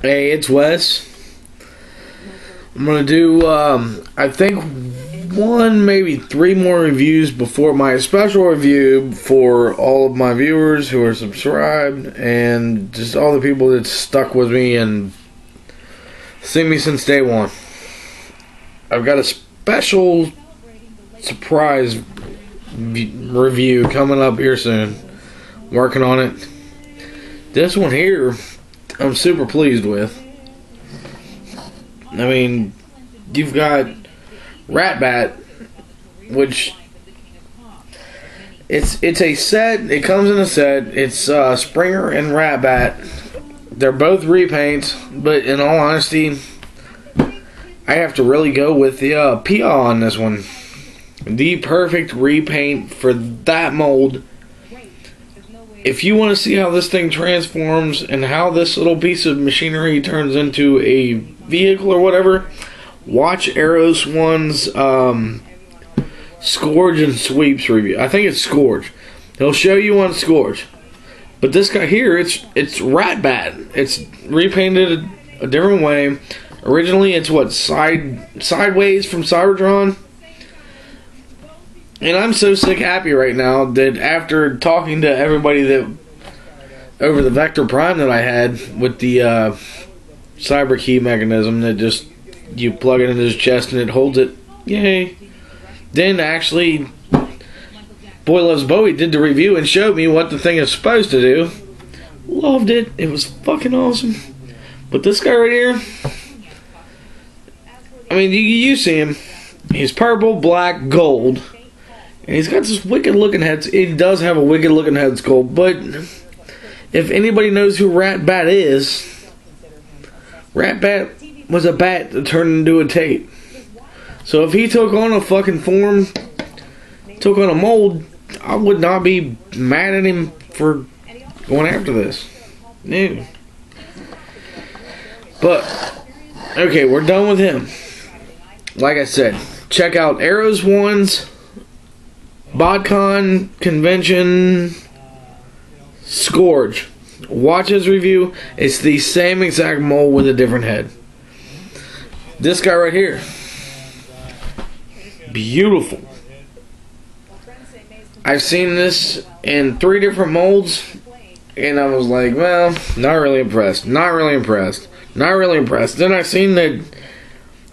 Hey, it's Wes. I'm gonna do, I think, one, maybe 3 more reviews before my special review for all of my viewers who are subscribed and just all the people that stuck with me and seen me since day one. I've got a special surprise review coming up here soon. Working on it. This one here, I'm super pleased with. I mean, you've got ratbat, which it's a set. It comes in a set. It's Springer and ratbat. They're both repaints, but in all honesty, I have to really go with the PA on this one. The perfect repaint for that mold. If you want to see how this thing transforms and how this little piece of machinery turns into a vehicle or whatever, watch Arrows One's Scourge and Sweeps review. I think it's Scourge. He'll show you on Scourge. But this guy here, it's ratbat. It's repainted a different way. Originally, it's what, sideways from Cybertron? And I'm so sick happy right now that after talking to everybody that over the Vector Prime that I had with the cyber key mechanism that just you plug it in his chest and it holds it, yay. Then actually Boy Loves Bowie did the review and showed me what the thing is supposed to do. Loved it. It was fucking awesome. But this guy right here, I mean, you see him. He's purple, black, gold. And he's got this wicked looking head. He does have a wicked looking head sculpt. But if anybody knows who Ratbat is, Ratbat was a bat that turned into a tape. So if he took on a fucking form, took on a mold, I would not be mad at him for going after this. No. But, okay, we're done with him. Like I said, check out Arrows One's BotCon Convention Scourge. Watch his review. It's the same exact mold with a different head. This guy right here, beautiful. I've seen this in 3 different molds, and I was like, well, not really impressed. Not really impressed. Not really impressed. Then I seen that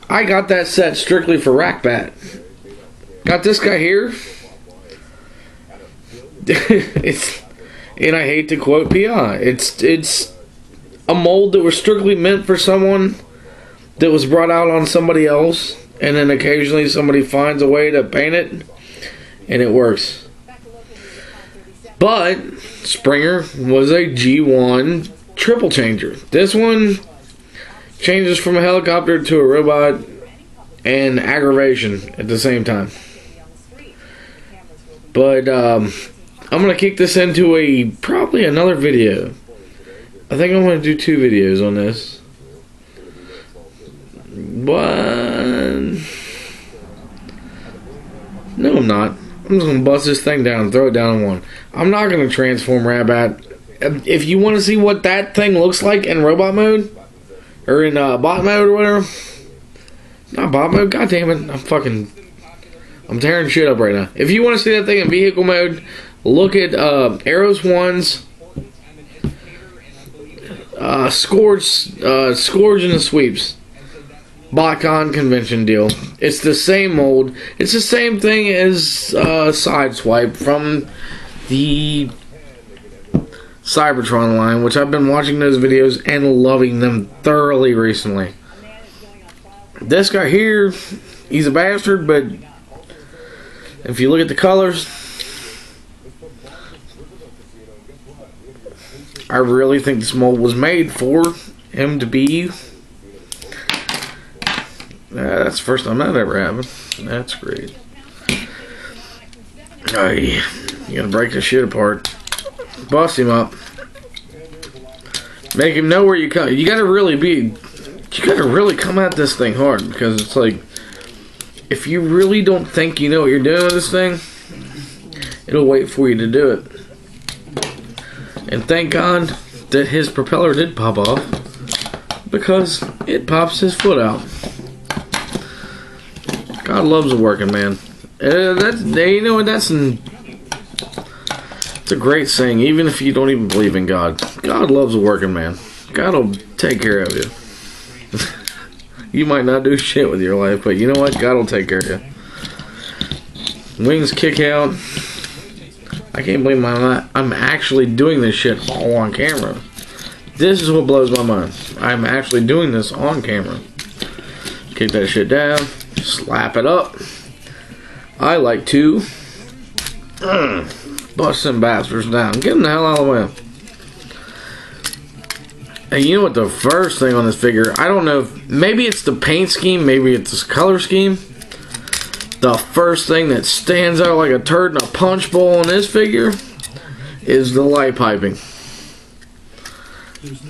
I got that set strictly for ratbat. Got this guy here. It's, and I hate to quote PI, it's a mold that was strictly meant for someone that was brought out on somebody else, and then occasionally somebody finds a way to paint it and it works. But Springer was a G1 triple changer. This one changes from a helicopter to a robot and aggravation at the same time. But I'm going to kick this into probably another video. I think I'm going to do 2 videos on this. But no, I'm not. I'm just going to bust this thing down and throw it down in one. I'm not going to transform Ratbat. If you want to see what that thing looks like in robot mode, or in bot mode or whatever. Not bot mode, god damn it. I'm tearing shit up right now. If you want to see that thing in vehicle mode, look at Arrows One's Scourge and the Sweeps BotCon Convention deal. It's the same mold. It's the same thing as Sideswipe from the Cybertron line, which I've been watching those videos and loving them thoroughly recently. This guy here, he's a bastard, but if you look at the colors, I really think this mold was made for him to be. That's the first time that ever happened. That's great. Hey, you gotta break this shit apart. Bust him up. Make him know where you come. You gotta really come at this thing hard, because it's like, if you really don't think you know what you're doing with this thing, it'll wait for you to do it. And thank God that his propeller did pop off. because it pops his foot out. God loves a working man. It's a great saying, even if you don't even believe in God. God loves a working man. God will take care of you. You might not do shit with your life, but you know what? God will take care of you. Wings kick out. I can't believe I'm actually doing this shit all on camera. This is what blows my mind. I'm actually doing this on camera. Kick that shit down. Slap it up. I like to bust some bastards down. Get them the hell out of the way. And you know what the first thing on this figure, I don't know, maybe it's the paint scheme, maybe it's the color scheme. The first thing that stands out like a turd in a punch bowl on this figure is the light piping.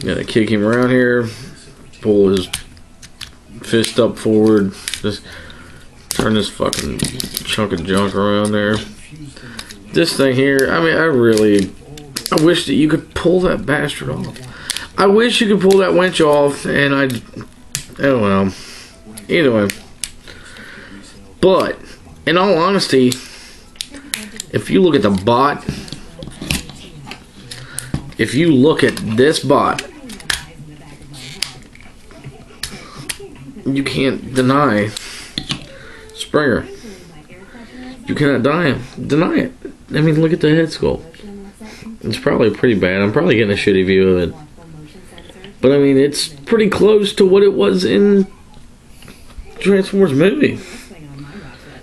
Gotta kick him around here, pull his fist up forward, just turn this fucking chunk of junk around there. This thing here, I mean, I wish that you could pull that bastard off. I wish you could pull that winch off, and oh well. Either way. But, in all honesty, if you look at the bot, if you look at this bot, you can't deny Springer. You cannot deny it. I mean, look at the head sculpt. It's probably pretty bad. I'm probably getting a shitty view of it. But I mean, it's pretty close to what it was in Transformers movie.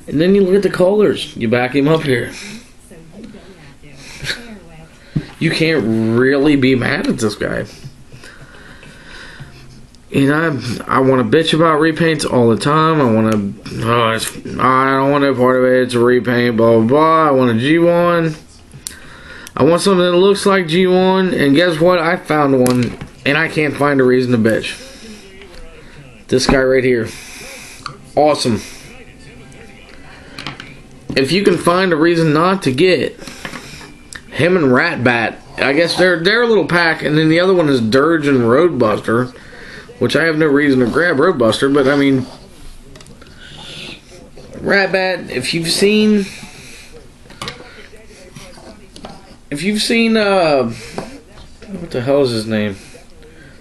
And then you look at the colors. You back him up here. You can't really be mad at this guy. And I want to bitch about repaints all the time. I don't want no part of it. It's a repaint, blah, blah, blah. I want a G1. I want something that looks like G1. And guess what? I found one. And I can't find a reason to bitch. This guy right here. Awesome. If you can find a reason not to get him and Ratbat, I guess they're a little pack. And then the other one is Dirge and Roadbuster, which I have no reason to grab Roadbuster. But I mean, Ratbat, if you've seen what the hell is his name?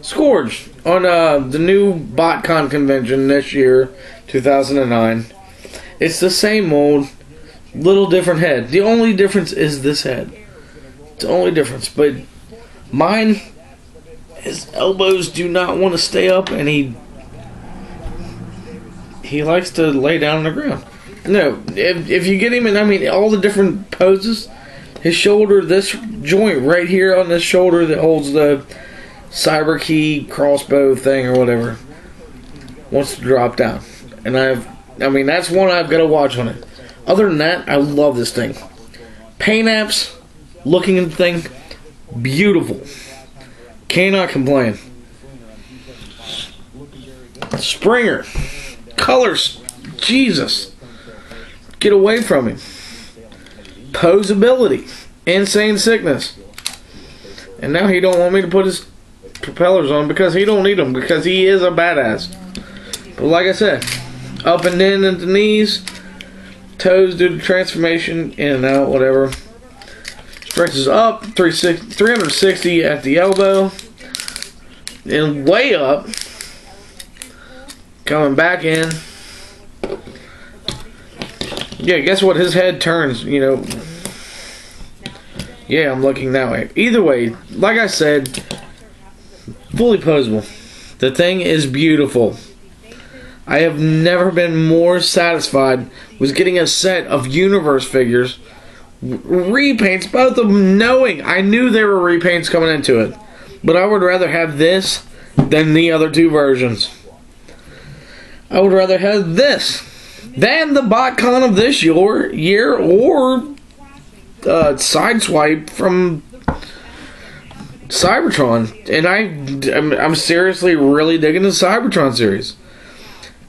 Scourge on the new BotCon convention this year, 2009. It's the same mold, little different head. The only difference is this head. It's the only difference. But mine, his elbows do not want to stay up, and he likes to lay down on the ground. No, if you get him in, I mean, all the different poses, his shoulder, this joint right here on this shoulder that holds the cyber key crossbow thing or whatever wants to drop down. And I mean, that's one I've got to watch on it. Other than that, I love this thing. Paint apps, looking at the thing, beautiful. Cannot complain. Springer, colors, Jesus, get away from him. Posability, insane sickness. And now he don't want me to put his propellers on because he don't need them, because he is a badass. But like I said, up and in at the knees, toes do the transformation, in and out, whatever. Stretches up, 360 at the elbow, and way up, coming back in. Yeah, guess what? His head turns, you know. Yeah, I'm looking that way. Either way, like I said, fully posable. The thing is beautiful. I have never been more satisfied with getting a set of Universe figures. Repaints, both of them, knowing I knew there were repaints coming into it. But I would rather have this than the other two versions. I would rather have this than the BotCon of this year or Sideswipe from Cybertron. And I'm seriously really digging the Cybertron series.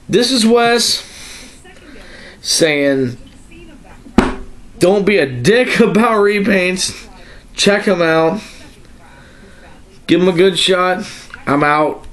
This is Wes saying, don't be a dick about repaints. Check them out. Give them a good shot. I'm out.